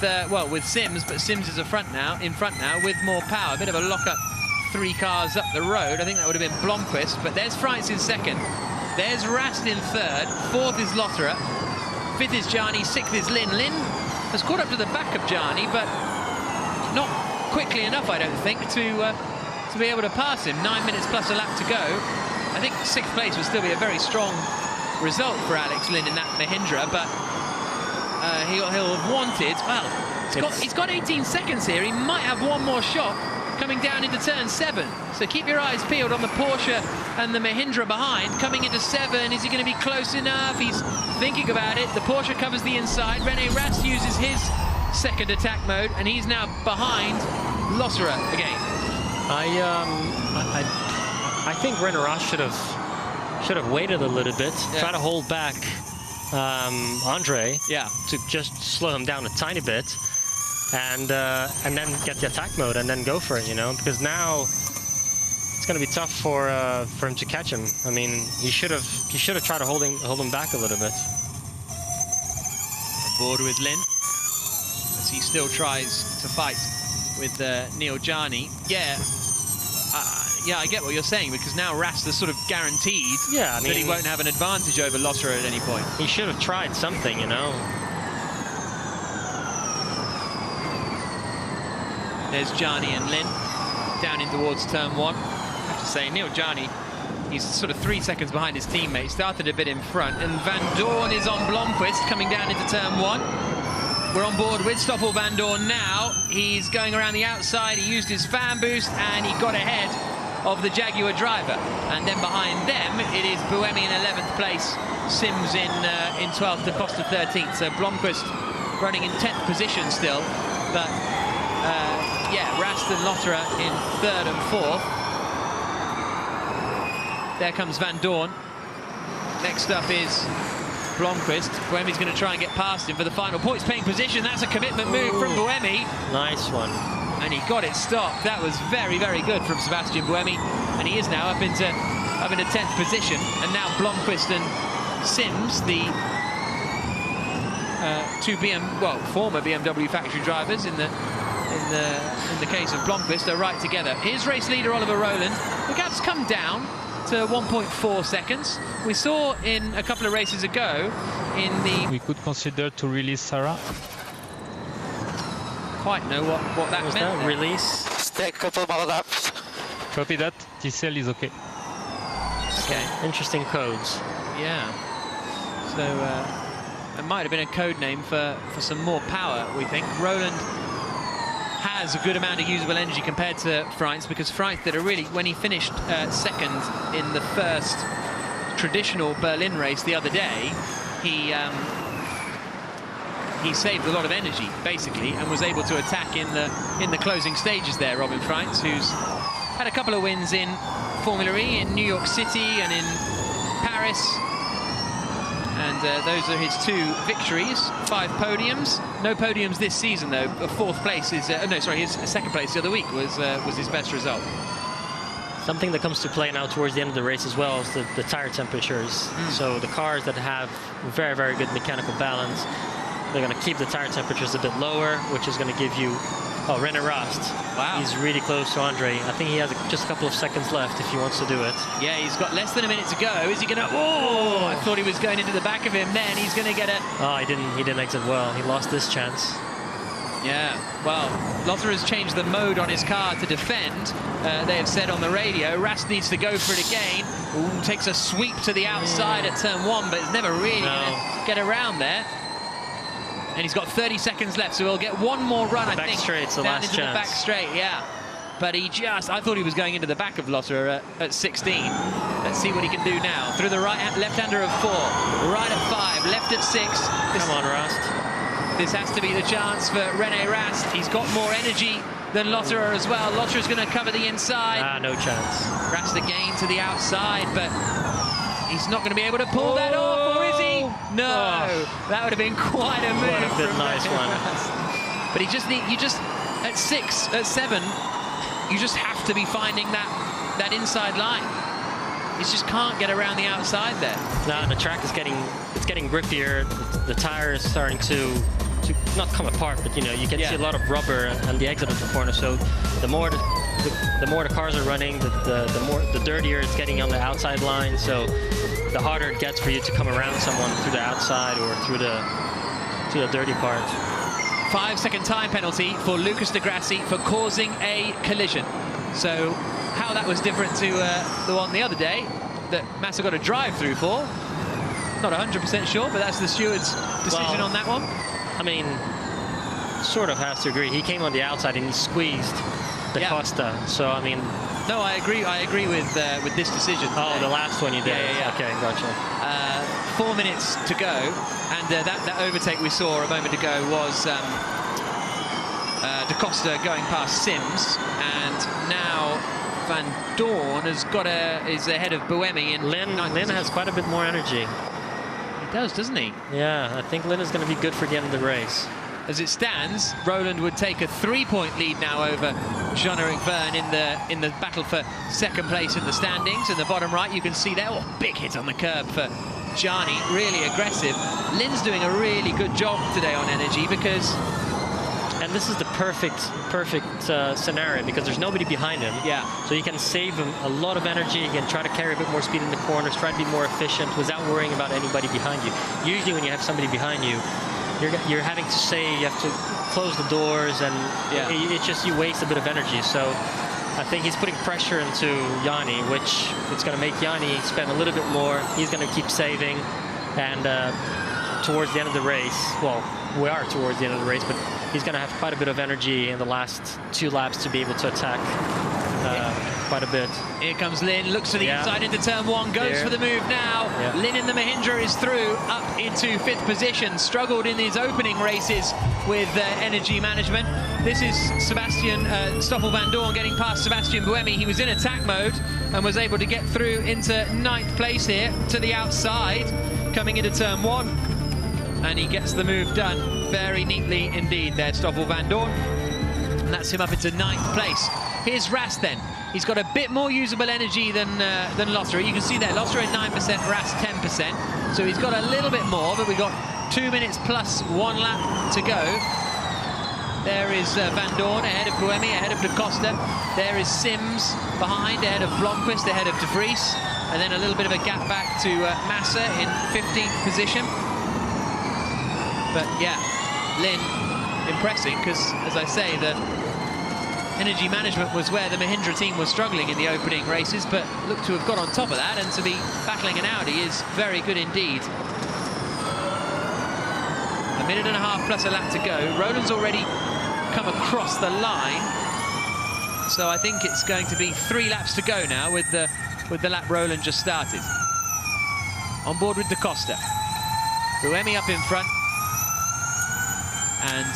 with Sims, but Sims is in front now with more power. A bit of a lock-up, 3 cars up the road. I think that would have been Blomqvist, but there's Freitz in 2nd. There's Rast in 3rd. 4th is Lotterer. 5th is Gianni. 6th is Lin. Lin has caught up to the back of Gianni, but not quickly enough, I don't think, to be able to pass him. 9 minutes plus a lap to go. I think 6th place would still be a very strong result for Alex Lin in that Mahindra, but he'll have wanted... Well, he's got 18 seconds here. He might have one more shot coming down into turn 7. So keep your eyes peeled on the Porsche and the Mahindra behind. Coming into 7, is he going to be close enough? He's thinking about it. The Porsche covers the inside. René Rast uses his second attack mode, and he's now behind Lotterer again. I think René Rast should have waited a little bit, try to hold back Andre, to just slow him down a tiny bit, and then get the attack mode and then go for it, because now it's going to be tough for him to catch him. I mean, he should have tried to hold him back a little bit. On board with Lin as he still tries to fight with Neil Gianni. Yeah, I get what you're saying, because now Rast is sort of guaranteed that he won't have an advantage over Lotterer at any point. He should have tried something, There's Gianni and Lin down in towards turn 1. I have to say, Neil Gianni, he's sort of 3 seconds behind his teammate, started a bit in front, and Van Dorn is on Blomqvist coming down into turn 1. We're on board with Stoffel Van Dorn now. He's going around the outside. He used his fan boost and he got ahead of the Jaguar driver. And then behind them, it is Buemi in 11th place, Sims in 12th, Da Costa 13th. So Blomqvist running in 10th position still. But, Rast and Lotterer in 3rd and 4th. There comes Van Dorn. Next up is Blomqvist. Buemi's going to try and get past him for the final points paying position. That's a commitment move from Buemi. Nice one. And he got it stopped. That was very, very good from Sebastian Buemi. And he is now up into 10th position. And now Blomqvist and Sims, the two former BMW factory drivers in the case of Blomqvist, are right together. Here's race leader Oliver Rowland. The gap's come down to 1.4 seconds. We saw in a couple of races ago in the... We could consider to release Sarah. Quite know what that meant. That release? Stay a couple more laps. Copy that. TCL is okay. Okay. Interesting codes. Yeah. So it might have been a code name for some more power, we think. Rowland has a good amount of usable energy compared to Freitz, because Freitz did when he finished second in the first traditional Berlin race the other day, he saved a lot of energy basically and was able to attack in the closing stages there. Robin Freitz, who's had a couple of wins in Formula E in New York City and in Paris. And those are his 2 victories, 5 podiums. No podiums this season, though. A 4th place is... his second place the other week was his best result. Something that comes to play now towards the end of the race as well is the tire temperatures. So the cars that have very, very good mechanical balance, they're going to keep the tire temperatures a bit lower, which is going to give you... Oh, René Rast. Wow. He's really close to Andre. I think he has just a couple of seconds left if he wants to do it. Yeah, he's got less than a minute to go. Is he going to... Oh, I thought he was going into the back of him then. He's going to get a... Oh, he didn't exit well. He lost this chance. Yeah, well, Lothar has changed the mode on his car to defend. They have said on the radio, Rast needs to go for it again. Ooh, takes a sweep to the outside at turn 1, but is never really going to get around there. And he's got 30 seconds left, so he'll get one more run, I think. Back straight's the last chance. The back straight, yeah. But I thought he was going into the back of Lothar at 16. Let's see what he can do now. Through the left-hander of 4, right at 5, left at 6. Come on, Rast. This has to be the chance for René Rast. He's got more energy than Lothar as well. Lothar is going to cover the inside. No chance. Rast again to the outside, but he's not going to be able to pull that off, or is he? No, that would have been quite a move. Would have been a nice one. But at 6, at 7, you just have to be finding that inside line. He just can't get around the outside there. No, the track is getting grippier. The tire is starting to not come apart, but you can see a lot of rubber and the exit of the corner. So the more the cars are running, the dirtier it's getting on the outside line. So the harder it gets for you to come around someone through the outside or through the dirty part. 5-second time penalty for Lucas de Grassi for causing a collision. So how that was different to the one the other day that Massa got a drive-through for, not 100% sure, but that's the steward's decision on that one. I mean, sort of has to agree. He came on the outside and he squeezed Da Costa. So I mean, no, I agree with this decision. Oh, the last one you did. Yeah. Okay, gotcha. 4 minutes to go, and that overtake we saw a moment ago was Da Costa going past Sims, and now Van Dorn is ahead of Buemi. And Lynn has quite a bit more energy. He does, doesn't he? Yeah, I think Lynn is going to be good for the end of the race. As it stands, Rowland would take a 3-point lead now over Jean-Eric Verne in the battle for second place in the standings. In the bottom right, you can see there, big hit on the curb for Gianni, really aggressive. Lynn's doing a really good job today on energy because... And this is the perfect scenario because there's nobody behind him. Yeah. So you can save him a lot of energy. You can try to carry a bit more speed in the corners, try to be more efficient without worrying about anybody behind you. Usually when you have somebody behind you, you're having to you have to close the doors, and it's just you waste a bit of energy. So I think he's putting pressure into Yanni, which it's going to make Yanni spend a little bit more. He's going to keep saving, and towards the end of the race, well, we are towards the end of the race, but he's going to have quite a bit of energy in the last 2 laps to be able to attack quite a bit. Here comes Lynn, looks to the inside into turn 1, goes for the move now. Lynn in the Mahindra is through, up into 5th position. Struggled in his opening races with energy management. This is Stoffel Van Dorn getting past Sebastian Buemi. He was in attack mode and was able to get through into 9th place here to the outside. coming into turn 1, and he gets the move done very neatly indeed there, Stoffel Vandoorne, and that's him up into 9th place. Here's Rast then. He's got a bit more usable energy than Lotterer. You can see there, Lotterer 9%, Rast 10%, so he's got a little bit more, but we've got 2 minutes plus 1 lap to go. There is Vandoorne ahead of Buemi, ahead of De Costa. There is Sims behind, ahead of Blomqvist, ahead of De Vries. And then a little bit of a gap back to Massa in 15th position. But yeah, Lynn impressing, because as I say, the energy management was where the Mahindra team was struggling in the opening races, but look to have got on top of that, and to be battling an Audi is very good indeed. A minute and a half plus a lap to go. Roland's already come across the line, so I think it's going to be 3 laps to go now with the lap Roland just started. On board with De Costa. Buemi up in front. And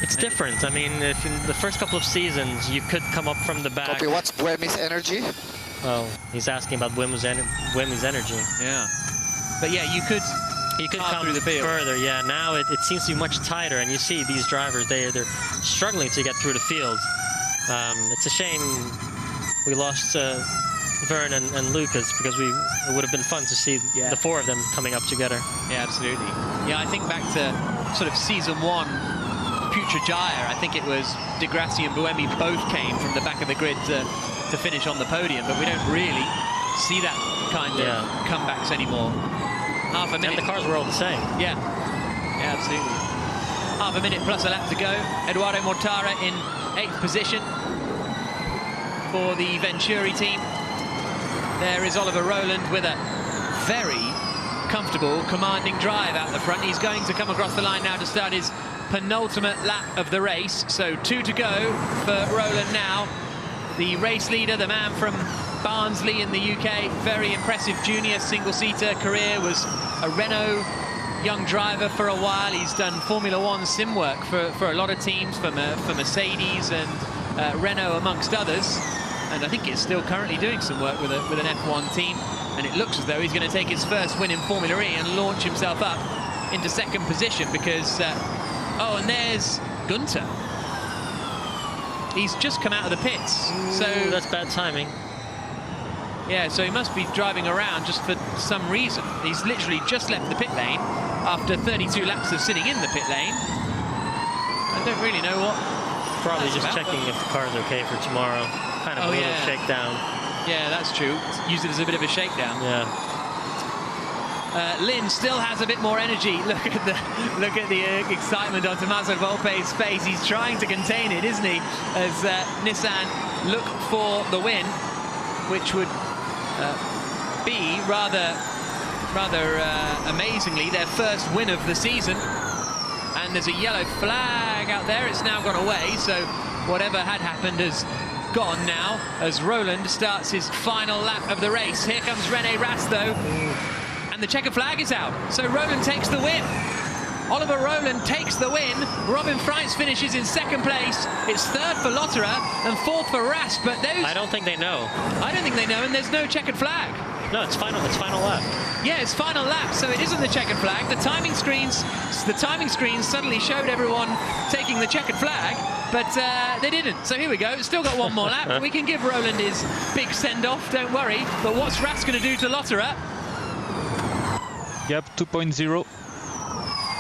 it's different. I mean, if in the first couple of seasons you could come up from the back. Copy, what's Buemi's energy? Oh, he's asking about Buemi's energy. Yeah. But yeah, you could come through the field further. Yeah, now it seems to be much tighter, and you see these drivers, they're struggling to get through the field. It's a shame we lost Vern and Lucas, because it would have been fun to see the 4 of them coming up together. Yeah, absolutely. Yeah, I think back to sort of season 1, Putrajaya, I think it was De Grassi and Buemi both came from the back of the grid to finish on the podium, but we don't really see that kind of comebacks anymore. Half a minute. And the cars were all the same. Yeah, absolutely. Half a minute plus a lap to go. Eduardo Mortara in 8th position for the Venturi team. There is Oliver Rowland with a very comfortable, commanding drive out the front. He's going to come across the line now to start his penultimate lap of the race. So 2 to go for Rowland now. The race leader, the man from Barnsley in the UK, very impressive junior single-seater career, was a Renault young driver for a while. He's done Formula 1 sim work for a lot of teams, for Mercedes and Renault amongst others. And I think he's still currently doing some work with an F1 team. And it looks as though he's going to take his first win in Formula E and launch himself up into 2nd position, because... oh, and there's Gunter. He's just come out of the pits. So that's bad timing. Yeah, so he must be driving around just for some reason. He's literally just left the pit lane after 32 laps of sitting in the pit lane. I don't really know what. Probably just checking if the car's okay for tomorrow. Kind of a little shakedown. Yeah, that's true. Use it as a bit of a shakedown. Yeah. Lynn still has a bit more energy. Look at the excitement on Tommaso Volpe's face. He's trying to contain it, isn't he? As Nissan look for the win, which would be rather amazingly their first win of the season. And there's a yellow flag out there. It's now gone away, so whatever had happened has gone now as Rowland starts his final lap of the race. Here comes René Rast though, and the checkered flag is out, so Rowland takes the win. Oliver Rowland takes the win. Robin Freitz finishes in 2nd place. It's 3rd for Lotterer and 4th for Rast, but those... I don't think they know. I don't think they know, and there's no checkered flag. No, it's final lap. Yeah, it's final lap, so it isn't the checkered flag. The timing screens suddenly showed everyone taking the checkered flag, but they didn't. So here we go. Still got one more lap. We can give Rowland his big send-off, don't worry. But what's Rast going to do to Lotterer? Gap 2.0.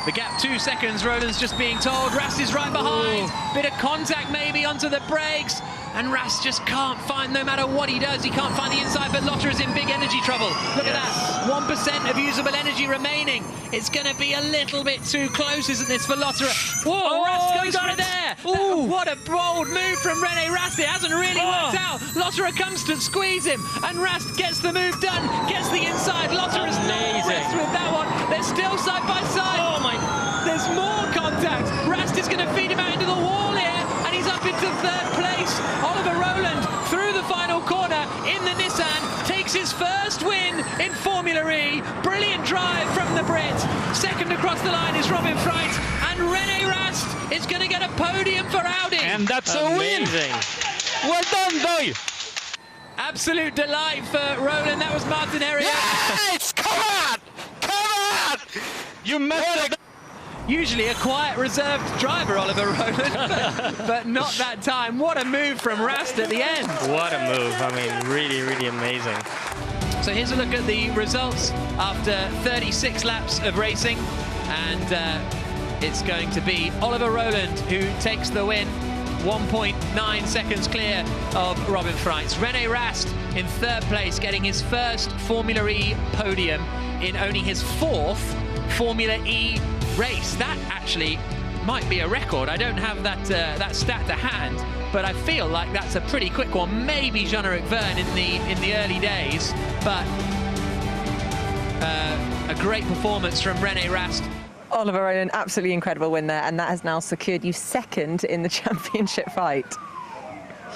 The gap 2 seconds, Rowland's just being told. Rast is right behind. Bit of contact maybe onto the brakes. And Rast just can't find, no matter what he does, he can't find the inside, but Lotterer is in big energy trouble. Look at that, 1% of usable energy remaining. It's going to be a little bit too close, isn't this, for Lotterer? Whoa, Rast goes for it there. What a bold move from René Rast. It hasn't really worked out. Lotterer comes to squeeze him, and Rast gets the move done, gets the inside. Lotterer's not impressed with that one. They're still side by side. Oh my, there's more contact. Rast is going to feed him out into the wall here, and he's up into 3rd place. Oliver Rowland through the final corner in the Nissan takes his first win in Formula E. Brilliant drive from the Brit. 2nd across the line is Robin Freitz, and René Rast is going to get a podium for Audi. And that's a win. Well done, boy. Absolute delight for Rowland. That was Martin Eric. Yes! Come on! Come You messed up. Usually a quiet, reserved driver, Oliver Rowland, but not that time. What a move from Rast at the end. What a move. I mean, really, really amazing. So here's a look at the results after 36 laps of racing, and it's going to be Oliver Rowland who takes the win, 1.9 seconds clear of Robin Freitz. René Rast in third place, getting his first Formula E podium in only his fourth Formula E race. That actually might be a record. I don't have that stat to hand, but I feel like that's a pretty quick one. Maybe Jean-Eric Verne in the early days, but a great performance from René Rast. Oliver Rowland, absolutely incredible win there, and that has now secured you second in the championship fight.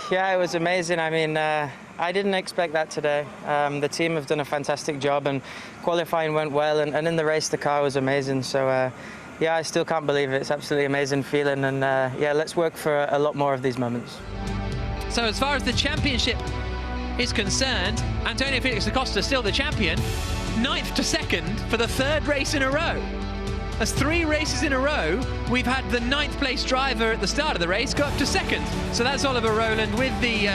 Yeah, it was amazing. I mean, I didn't expect that today. The team have done a fantastic job, and qualifying went well, and in the race the car was amazing. So yeah, I still can't believe it. It's absolutely amazing feeling, and yeah, let's work for a lot more of these moments. So as far as the championship is concerned, Antonio Felix da Costa still the champion, 9th to 2nd for the third race in a row. That's 3 races in a row. We've had the 9th place driver at the start of the race go up to 2nd. So that's Oliver Rowland with the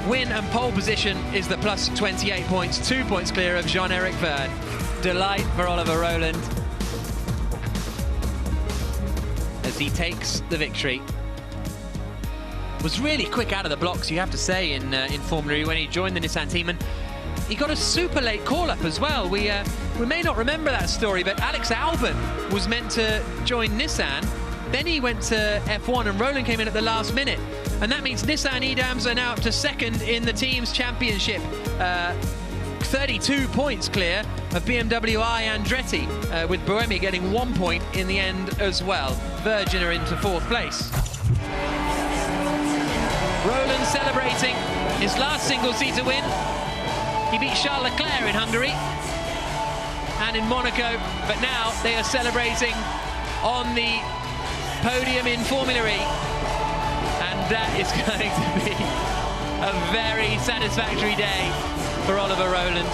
win, and pole position is the plus 28 points, 2 points clear of Jean-Eric Verne. Delight for Oliver Rowland as he takes the victory. Was really quick out of the blocks, you have to say, in Formula E when he joined the Nissan team, and he got a super late call-up as well. We may not remember that story, but Alex Albon was meant to join Nissan. Then he went to F1 and Rowland came in at the last minute. And that means Nissan Edams are now up to 2nd in the team's championship. 32 points clear of BMW I Andretti, with Buemi getting 1 point in the end as well. Virgin are into 4th place. Rowland celebrating his last single-seater win. He beat Charles Leclerc in Hungary and in Monaco, but now they are celebrating on the podium in Formula E, and that is going to be a very satisfactory day for Oliver Rowland.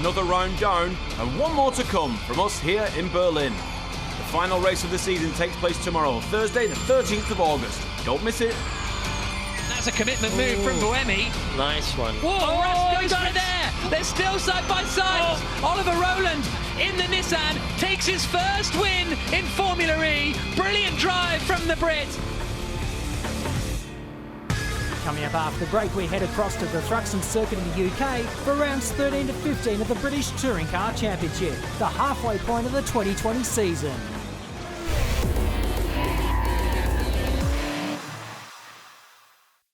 Another round down, and one more to come from us here in Berlin. The final race of the season takes place tomorrow, Thursday the 13th of August. Don't miss it. That's a commitment move from Buemi. Nice one. Whoa, Rast goes under there. They're still side by side. Oliver Rowland in the Nissan takes his first win in Formula E. Brilliant drive from the Brit. Coming up after the break, we head across to the Thruxton circuit in the UK for rounds 13 to 15 of the British Touring Car Championship, the halfway point of the 2020 season.